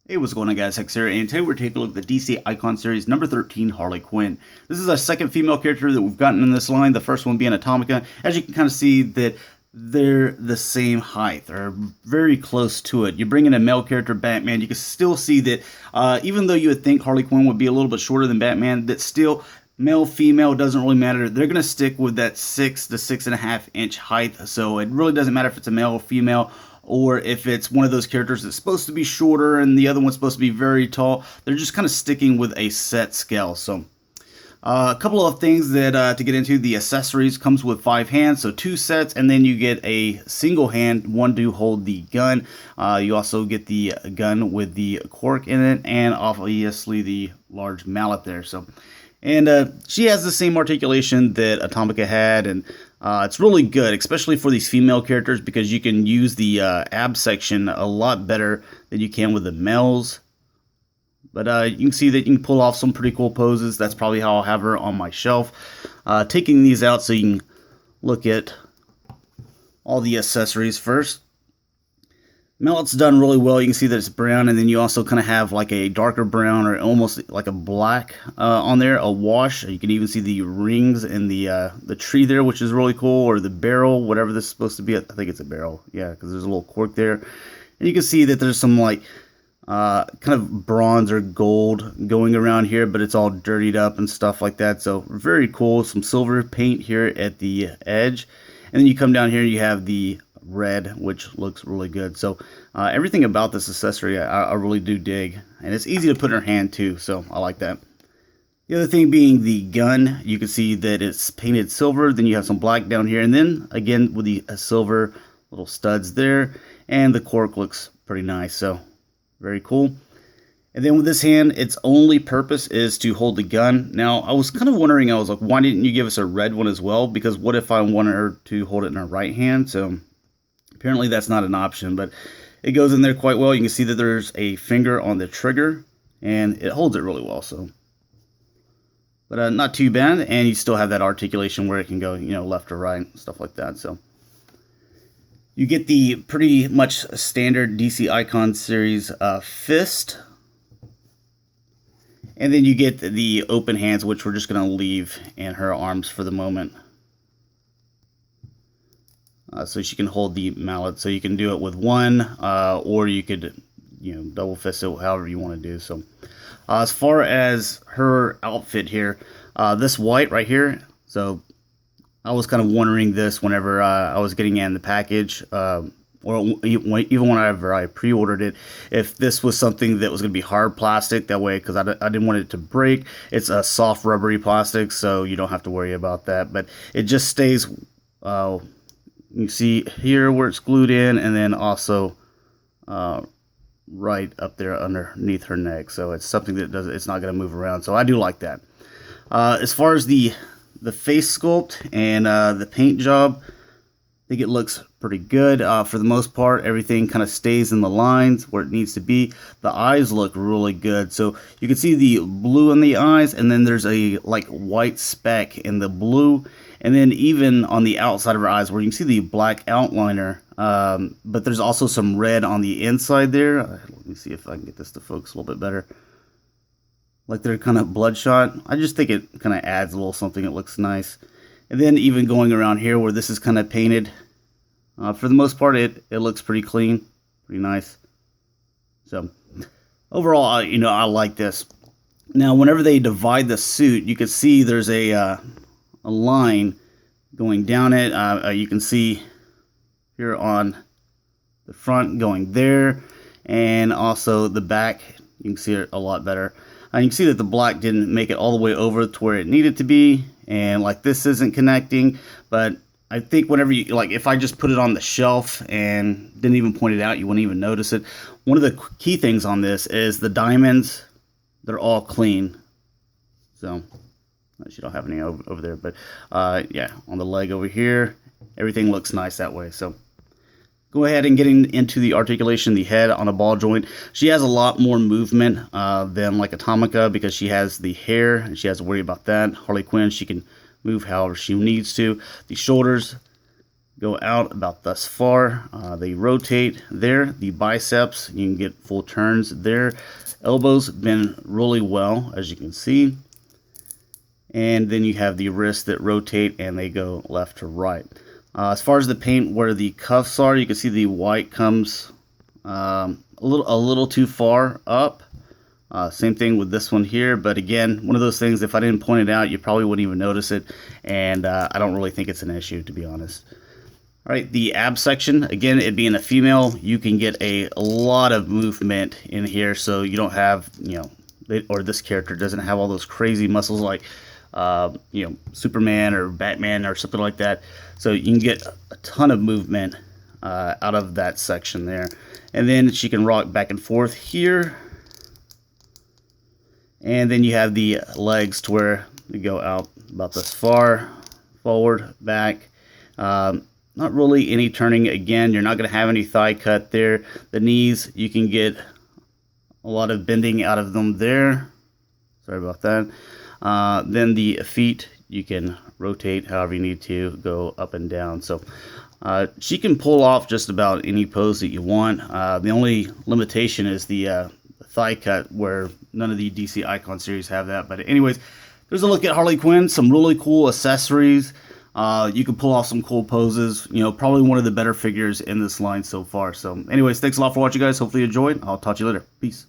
Hey, what's going on, guys? Hex here, and today we're taking a look at the DC Icon Series number 13, Harley Quinn. This is our second female character that we've gotten in this line, the first one being Atomica. As you can kind of see that they're the same height, or very close to it. You bring in a male character, Batman, you can still see that even though you would think Harley Quinn would be a little bit shorter than Batman, that still male, female, doesn't really matter. They're going to stick with that 6 to 6.5 inch height, so it really doesn't matter if it's a male or female, or if it's one of those characters that's supposed to be shorter and the other one's supposed to be very tall. They're just kind of sticking with a set scale. So a couple of things that to get into. The accessories comes with 5 hands, so 2 sets, and then you get a single hand, one to hold the gun. You also get the gun with the cork in it, and obviously the large mallet there. And she has the same articulation that Atomica had, and it's really good, especially for these female characters, because you can use the ab section a lot better than you can with the males. But you can see that you can pull off some pretty cool poses. That's probably how I'll have her on my shelf. Taking these out so you can look at all the accessories first. Mallet's done really well. You can see that it's brown, and then you also kind of have like a darker brown or almost like a black on there, a wash. You can even see the rings in the tree there, which is really cool, or the barrel, whatever this is supposed to be. I think it's a barrel, yeah, because there's a little cork there. And you can see that there's some like kind of bronze or gold going around here, but it's all dirtied up and stuff like that. So very cool. Some silver paint here at the edge, and then you come down here, you have the red, which looks really good. So everything about this accessory I really do dig, and it's easy to put in her hand too, so I like that. The other thing being the gun, you can see that it's painted silver, then you have some black down here, and then again with the silver little studs there, and the cork looks pretty nice, so very cool. And then with this hand, its only purpose is to hold the gun. Now, I was kind of wondering, I was like, why didn't you give us a red one as well? Because what if I wanted her to hold it in her right hand? So apparently that's not an option, but it goes in there quite well. You can see that there's a finger on the trigger, and it holds it really well. So, but not too bad, and you still have that articulation where it can go, left or right, stuff like that. So you get the pretty much standard DC Icon Series fist, and then you get the open hands, which we're just going to leave in her arms for the moment. So she can hold the mallet. So you can do it with one, or you could, double fist it, however you want to do. So as far as her outfit here, this white right here. So I was kind of wondering this whenever I was getting in the package, or even whenever I pre-ordered it, if this was something that was going to be hard plastic, that way, because I didn't want it to break. It's a soft rubbery plastic, so you don't have to worry about that. But it just stays. You see here where it's glued in, and then also right up there underneath her neck. So it's something that it's not going to move around. So I do like that. As far as the face sculpt and the paint job, I think it looks pretty good. For the most part, everything kind of stays in the lines where it needs to be. The eyes look really good. So you can see the blue in the eyes, and then there's a like white speck in the blue. And then even on the outside of her eyes where you can see the black outliner, but there's also some red on the inside there. Let me see if I can get this to focus a little bit better. Like they're kind of bloodshot. I just think it kind of adds a little something. It looks nice. And then even going around here where this is kind of painted, for the most part, it looks pretty clean, pretty nice. So overall, I like this. Now, whenever they divide the suit, you can see there's a line going down it. You can see here on the front going there, and also the back. You can see it a lot better. You can see that the black didn't make it all the way over to where it needed to be, and like this isn't connecting. But I think whenever you, like, if I just put it on the shelf and didn't even point it out, you wouldn't even notice it. One of the key things on this is the diamonds. They're all clean. So she don't have any over there, but yeah, on the leg over here, everything looks nice that way. So go ahead and getting into the articulation, the head on a ball joint. She has a lot more movement than like Atomica, because she has the hair and she has to worry about that. Harley Quinn, she can move however she needs to. The shoulders, go out about thus far. They rotate there. The biceps, you can get full turns there. Elbows bend really well, as you can see. And then you have the wrists that rotate and they go left to right. As far as the paint, where the cuffs are, you can see the white comes a little too far up. Same thing with this one here, but again, one of those things, if I didn't point it out, you probably wouldn't even notice it, and I don't really think it's an issue, to be honest. All right, the ab section, again, it being a female, you can get a lot of movement in here, so you don't have, or this character doesn't have all those crazy muscles like Superman or Batman or something like that. So you can get a ton of movement out of that section there. And then she can rock back and forth here. And then you have the legs to where they go out about this far, forward, back. Not really any turning. Again, you're not going to have any thigh cut there. The knees, you can get a lot of bending out of them there. Sorry about that. Then the feet, you can rotate however you need to, go up and down. So she can pull off just about any pose that you want. The only limitation is the thigh cut, where none of the DC Icon series have that. But anyways, there's a look at Harley Quinn. Some really cool accessories. You can pull off some cool poses. Probably one of the better figures in this line so far. So anyways, thanks a lot for watching, guys. Hopefully you enjoyed. I'll talk to you later. Peace.